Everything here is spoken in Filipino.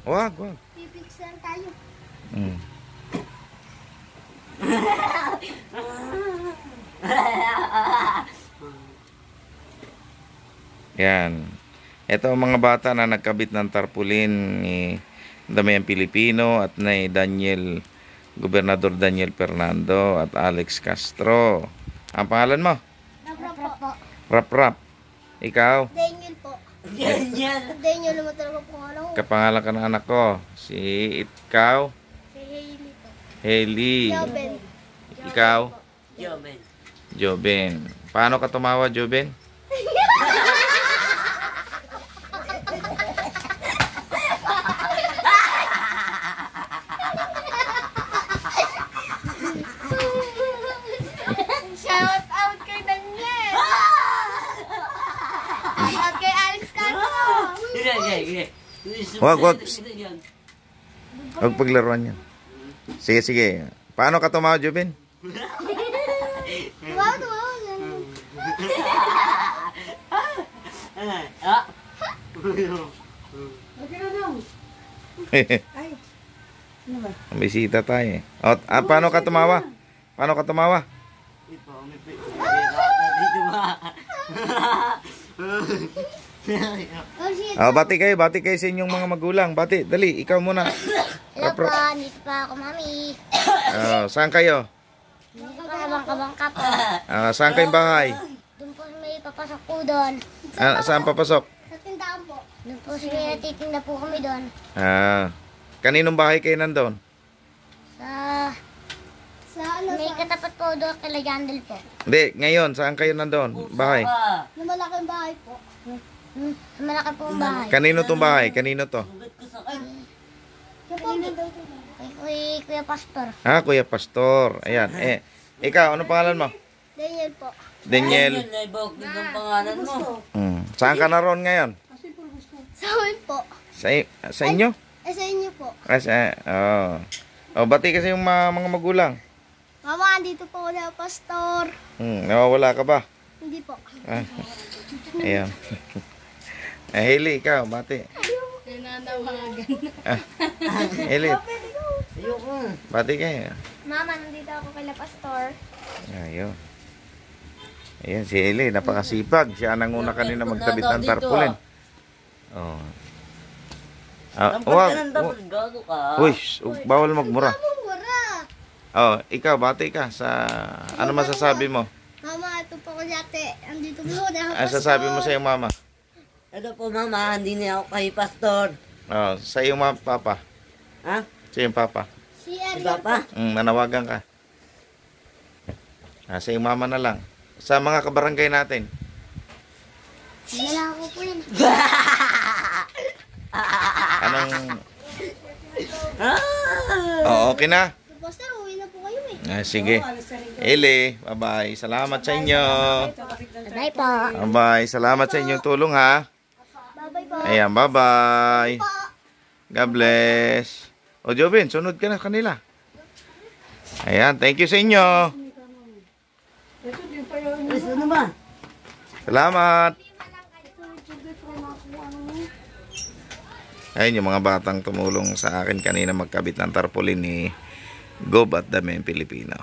Wag. Pipix lang tayo. Yan. Ito ang mga bata na nagkabit ng tarpaulin ni Damian Pilipino at ni Gobernador Daniel Fernando at Alex Castro. Ang pangalan mo? Rap po. Rap. Ikaw? Daniel po. Daniel naman talaga po alam ko. Kapangalan ka ng anak ko. Si ikaw? Si Hailey po. Hailey. Joben. Ikaw? Joben. Joben. Paano ka tumawa, Joben? Shout out kay Daniel. Shout out kay Alex Castro. Wag. Huwag paglaruan yan. Sige. Paano ka tumawa, Joben? Wow. Ang bisita tayo eh. Paano ka tumawa? Bati kayo sa inyong mga magulang. Bati, dali, ikaw muna. Hello po, dito pa ako, mami. Saan kayo? Dito pa kabangka po. Saan kayong bahay? Doon po may papasok po doon. Saan papasok? Sa tindahan po. Doon po may natitinda po kami doon. Kaninong bahay kayo nandun? May katapat po doon kay Jandel po. Hindi, ngayon, saan kayo nandun? Bahay? Na malaking bahay po. Malaki po ang bahay. Kanino tong bahay? Kanino to? Kay Kuya Pastor. Kuya Pastor. Ayan. Ikaw, ano pangalan mo? Daniel po. Daniel. Ang pangalan mo. Saan ka na ron ngayon? Sa amin po. Sa inyo? Sa inyo po. Bati kasi yung mga magulang. Mama, andito po Kuya Pastor. Nawawala ka ba? Hindi po. Ayan. Hailey, ikaw, bati. Nananawagan. Hailey, bati kayo. Mama, nandito ako kay Pastor. Ayun. Ayan, si Hailey, napakasipag. Siya nanguna kanina magtabit ng tarpaulin. Uy, bawal magmura. Ikaw, bati ka sa ano masasabi mo? Mama, ito po ko dati. Andito po na Ano sasabi mo sa iyong mama? Ito po mama, hindi na ako kay Pastor. Sa iyong papa. Ha? Sa iyong papa. Si Si Ariel. Papa? Nanawagan ka. Sa iyong mama na lang. Sa mga kabarangay natin. Nalala ko po yan. Anong... Okay na. Pastor, uwi na po kayo eh. Sige. Eli, bye-bye. Salamat sa inyo. Bye po. Bye. Salamat sa inyong tulong ha. Bye-bye po. Ayan, bye-bye. God bless. Jobin, sunod ka na kanila. Ayan, thank you sa inyo. Ano ba? Salamat. Ayun yung mga batang tumulong sa akin kanina magkabit ng tarpaulin ni Gob at Damian Pilipino.